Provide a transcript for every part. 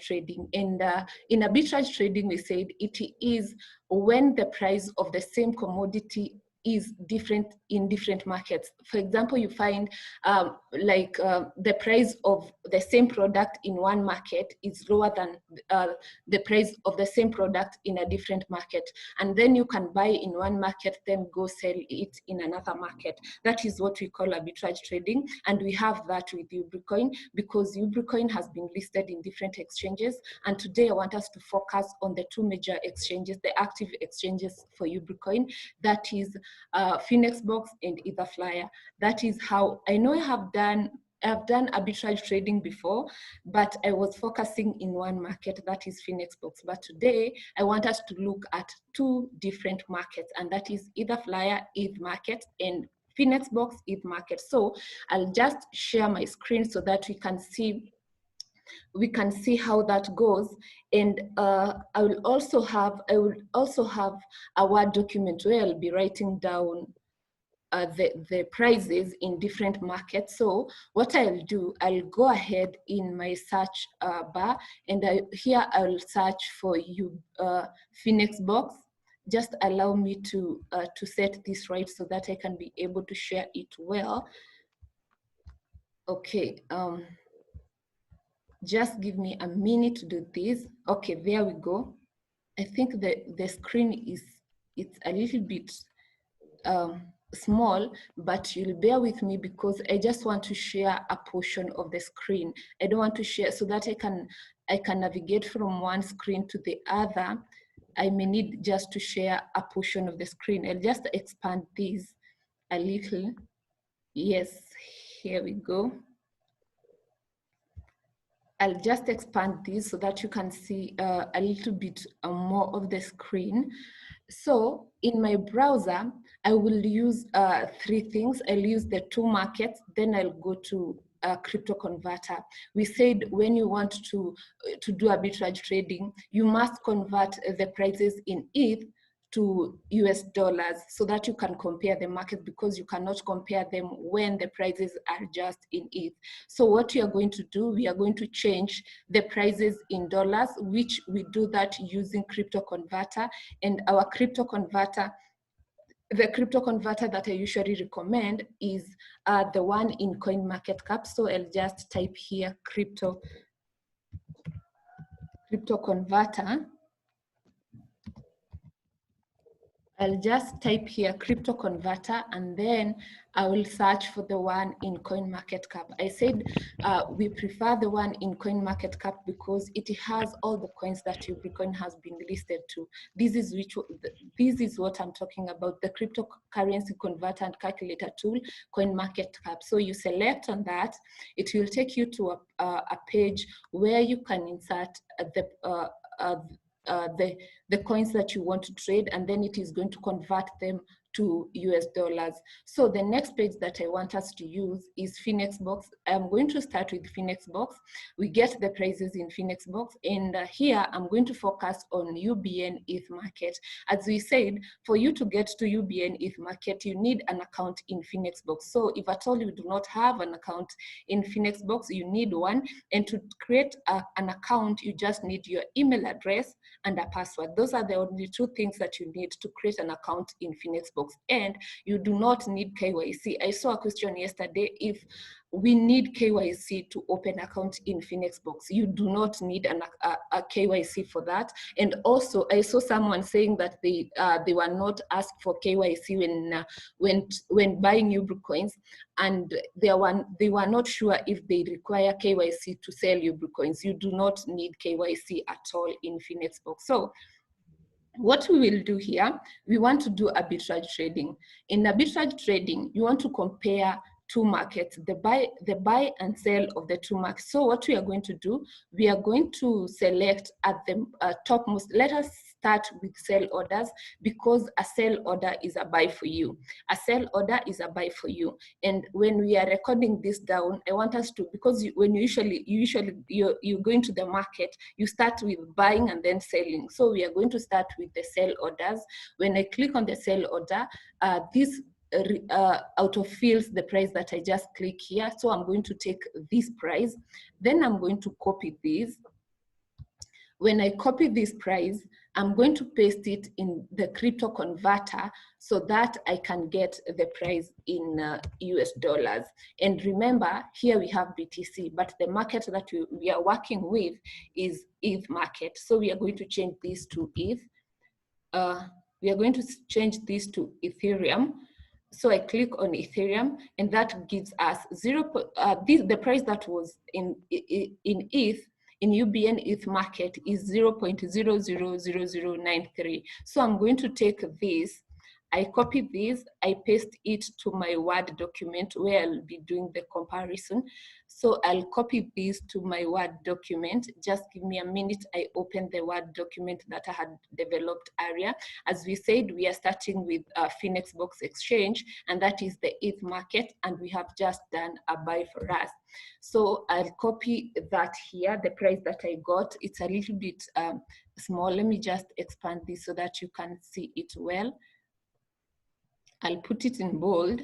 trading. And in arbitrage trading, we said it is when the price of the same commodity is different in different markets. For example, you find the price of the same product in one market is lower than the price of the same product in a different market. And then you can buy in one market, then go sell it in another market. That is what we call arbitrage trading. And we have that with Ubricoin because Ubricoin has been listed in different exchanges. And today I want us to focus on the two major exchanges, the active exchanges for Ubricoin. That is Phoenixbox and Etherflyer. That is how I know I've done arbitrage trading before, but I was focusing in one market, that is Phoenixbox. But today I want us to look at two different markets, and that is Etherflyer ETH market and Phoenixbox ETH market. So I'll just share my screen so that we can see how that goes. And I will also have a Word document where I'll be writing down the prices in different markets. So what I'll do, I'll go ahead in my search bar, and here I'll search for Phoenixbox. Just allow me to set this right so that I can be able to share it well. Okay. Just give me a minute to do this. Okay, there we go. I think the screen it's a little bit small, but you'll bear with me because I just want to share a portion of the screen. I don't want to share so that I can navigate from one screen to the other. I may need just to share a portion of the screen. I'll just expand this a little. Yes, here we go. I'll just expand this so that you can see a little bit more of the screen. So in my browser, I will use three things. I'll use the two markets, then I'll go to a crypto converter. We said when you want to do arbitrage trading, you must convert the prices in ETH to US dollars so that you can compare the market, because you cannot compare them when the prices are just in ETH. So what we are going to do, we are going to change the prices in dollars, which we do that using crypto converter. And our crypto converter, the crypto converter that I usually recommend is the one in CoinMarketCap. So I'll just type here crypto converter. I'll just type here crypto converter, and then I will search for the one in CoinMarketCap. I said we prefer the one in CoinMarketCap because it has all the coins that Ubricoin has been listed to. This is what I'm talking about, the cryptocurrency converter and calculator tool, CoinMarketCap. So you select on that, it will take you to a page where you can insert the coins that you want to trade, and then it is going to convert them to US dollars. So the next page that I want us to use is Phoenixbox. I'm going to start with Phoenixbox. We get the prices in Phoenixbox, and here I'm going to focus on UBN ETH market. As we said, for you to get to UBN ETH market, you need an account in Phoenixbox. So if at all you do not have an account in Phoenixbox, you need one. And to create an account, you just need your email address and a password. Those are the only two things that you need to create an account in Phoenixbox. And you do not need KYC. I saw a question yesterday if we need KYC to open account in Phoenixbox. You do not need a KYC for that. And also, I saw someone saying that they were not asked for KYC when buying Ubricoins, and they were not sure if they require KYC to sell Ubricoins. You do not need KYC at all in Phoenixbox. So what we will do here, we want to do arbitrage trading. In arbitrage trading, you want to compare two markets, the buy and sell of the two markets. So what we are going to do, we are going to select at the topmost. Let us start with sell orders, because a sell order is a buy for you. A sell order is a buy for you. And when we are recording this down, I want us to, because when you you go into the market, you start with buying and then selling. So we are going to start with the sell orders. When I click on the sell order, this autofills the price that I just click here. So I'm going to take this price, then I'm going to copy this. When I copy this price, I'm going to paste it in the crypto converter so that I can get the price in US dollars. And remember, here we have BTC, but the market that we are working with is ETH market. So we are going to change this to ETH. We are going to change this to Ethereum. So I click on Ethereum, and that gives us the price that was in ETH, in UBN ETH market is 0.000093. So I'm going to take this, I copy this, I paste it to my Word document where I'll be doing the comparison. So I'll copy this to my Word document. Just give me a minute. I open the Word document that I had developed earlier. As we said, we are starting with Phoenix Box Exchange, and that is the ETH market, and we have just done a buy for us. So I'll copy that here, the price that I got. It's a little bit small. Let me just expand this so that you can see it well. I'll put it in bold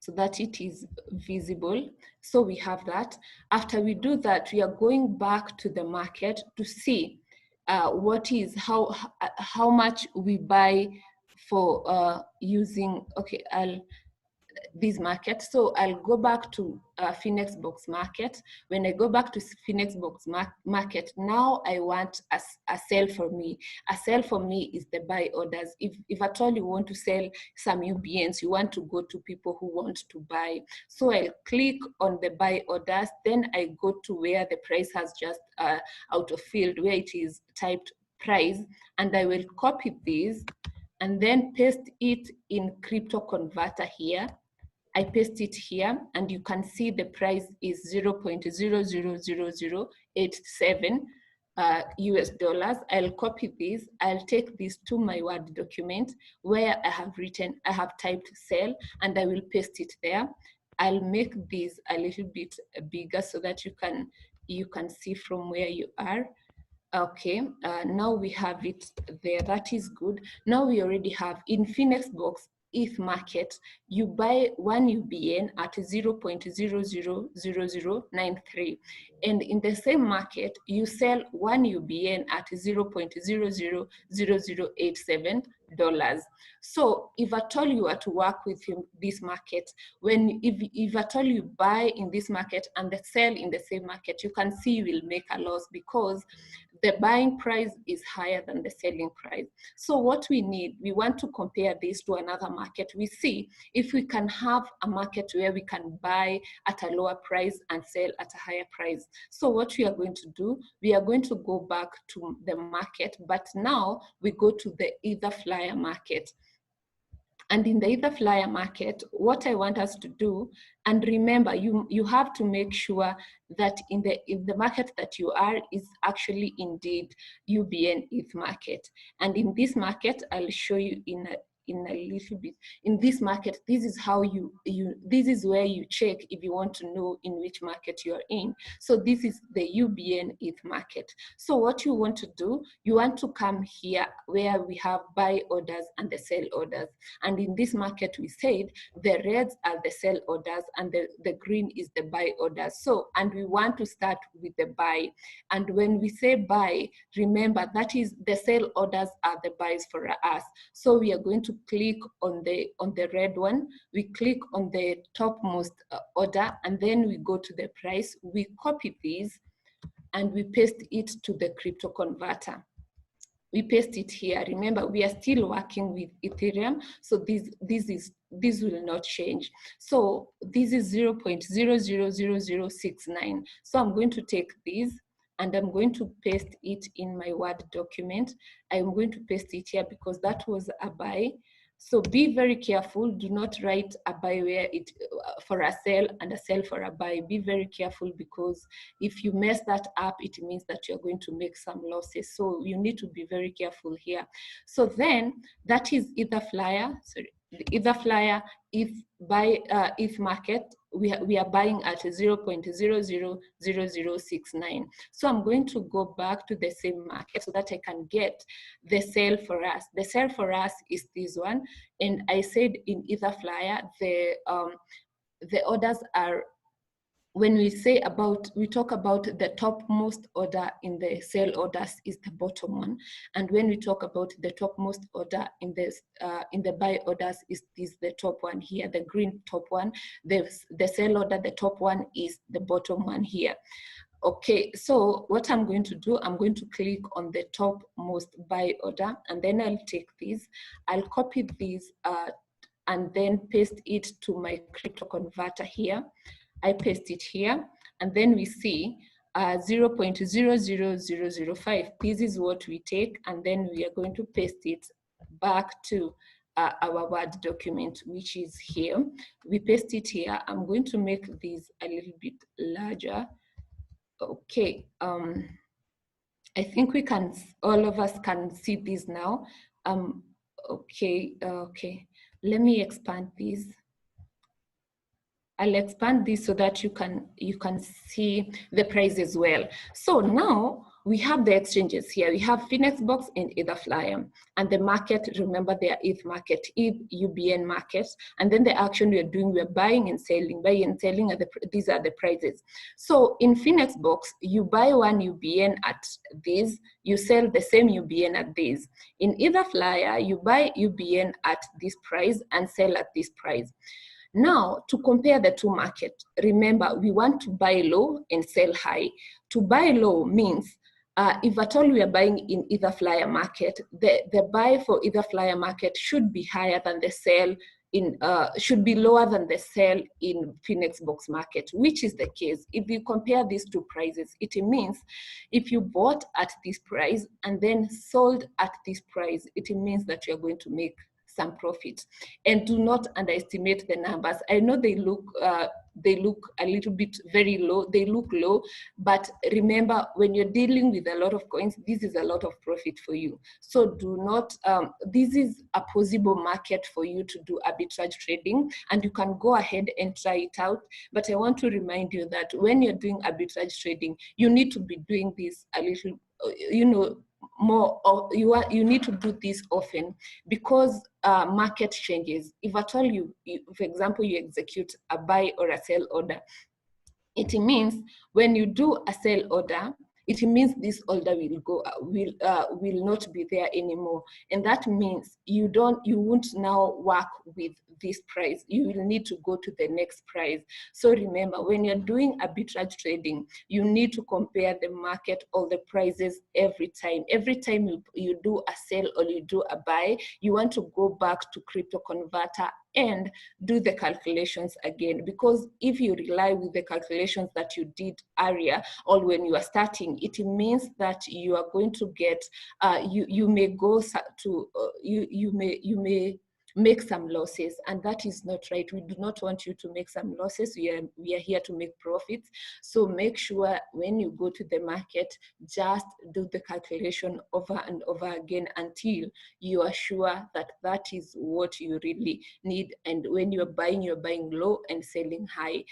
so that it is visible. So we have that. After we do that, we are going back to the market to see how much we buy for using, okay, this market. So I'll go back to Phoenix Box Market. When I go back to Phoenix Box Market, now I want a sell for me. A sell for me is the buy orders. If at all you want to sell some UBNs, you want to go to people who want to buy. So I'll click on the buy orders, then I go to where the price has just out of field, where it is typed price, and I will copy this and then paste it in crypto converter here. I paste it here, and you can see the price is 0.000087 US dollars. I'll copy this. I'll take this to my Word document where I have typed sell, and I will paste it there. I'll make this a little bit bigger so that you can see from where you are. Okay, now we have it there. That is good. Now we already have in Phoenix Box ETH market, you buy one UBN at 0.000093, and in the same market you sell one UBN at 0.000087 dollars. So if at all you are to work with this market, if at all you buy in this market and sell in the same market, you can see you will make a loss because the buying price is higher than the selling price. So what we need, we want to compare this to another market. We see if we can have a market where we can buy at a lower price and sell at a higher price. So what we are going to do, we are going to go back to the market, but now we go to the Ether Flyer market. And in the Ether Flyer market, what I want us to do, and remember, you have to make sure that in the market that you are is actually indeed UBN ETH market. And in this market, I'll show you in a little bit. In this market, this is how this is where you check if you want to know in which market you're in. So this is the UBN ETH market. So what you want to do, you want to come here where we have buy orders and the sell orders. And in this market, we said the reds are the sell orders and the green is the buy orders. So, and we want to start with the buy. And when we say buy, remember that is the sell orders are the buys for us. So we are going to click on the red one. We click on the topmost order, and then we go to the price. We copy this and we paste it to the crypto converter. We paste it here. Remember, we are still working with Ethereum, so this will not change. So this is 0.000069. So I'm going to take this and I'm going to paste it in my Word document. I'm going to paste it here because that was a buy. So be very careful. Do not write a buy where it for a sell and a sell for a buy. Be very careful because if you mess that up, it means that you're going to make some losses. So you need to be very careful here. So then that is Ether Flyer. Sorry, the Ether Flyer. If buy ETH market, we are buying at 0.000069. So I'm going to go back to the same market so that I can get the sell for us. The sell for us is this one. And I said in Ether Flyer, the orders are when we talk about the topmost order in the sell orders is the bottom one, and when we talk about the topmost order in the buy orders is the top one here, the green top one. The sell order, the top one, is the bottom one here. Okay, so what I'm going to do, I'm going to click on the topmost buy order, and then I'll take this, I'll copy this and then paste it to my crypto converter here. I paste it here, and then we see 0.00005. This is what we take, and then we are going to paste it back to our Word document, which is here. We paste it here. I'm going to make this a little bit larger. Okay, I think we can, all of us can see this now. Okay, let me expand this. I'll expand this so that you can see the price as well. So now we have the exchanges here. We have Finexbox and Etherflyer, and the market. Remember, they are ETH market, ETH UBN market, and then the action we are doing, we are buying and selling. Buying and selling these are the prices. So in Finexbox, you buy one UBN at this, you sell the same UBN at this. In Etherflyer, you buy UBN at this price and sell at this price. Now, to compare the two markets, remember, we want to buy low and sell high. To buy low means, if at all we are buying in Etherflyer market, the buy for Etherflyer market should be higher than the sell in, should be lower than the sell in Finexbox market, which is the case. If you compare these two prices, it means if you bought at this price and then sold at this price, it means that you're going to make some profit. And do not underestimate the numbers. I know they look a little bit very low, they look low, but remember, when you're dealing with a lot of coins, this is a lot of profit for you. So do not, this is a possible market for you to do arbitrage trading, and you can go ahead and try it out. But I want to remind you that when you're doing arbitrage trading, you need to be doing this a little, more, you need to do this often, because market changes. If at all for example, you execute a buy or a sell order, it means when you do a sell order, it means this order will not be there anymore, and that means you won't now work with this price. You will need to go to the next price. So remember, when you're doing arbitrage trading, you need to compare the market, all the prices every time. Every time you do a sell or you do a buy, you want to go back to crypto converter and do the calculations again, because if you rely with the calculations that you did earlier or when you are starting, it means that you are going to get you may go to you may make some losses, and that is not right. We do not want you to make some losses. We are here to make profits. So make sure when you go to the market, just do the calculation over and over again until you are sure that that is what you really need. And when you're buying low and selling high.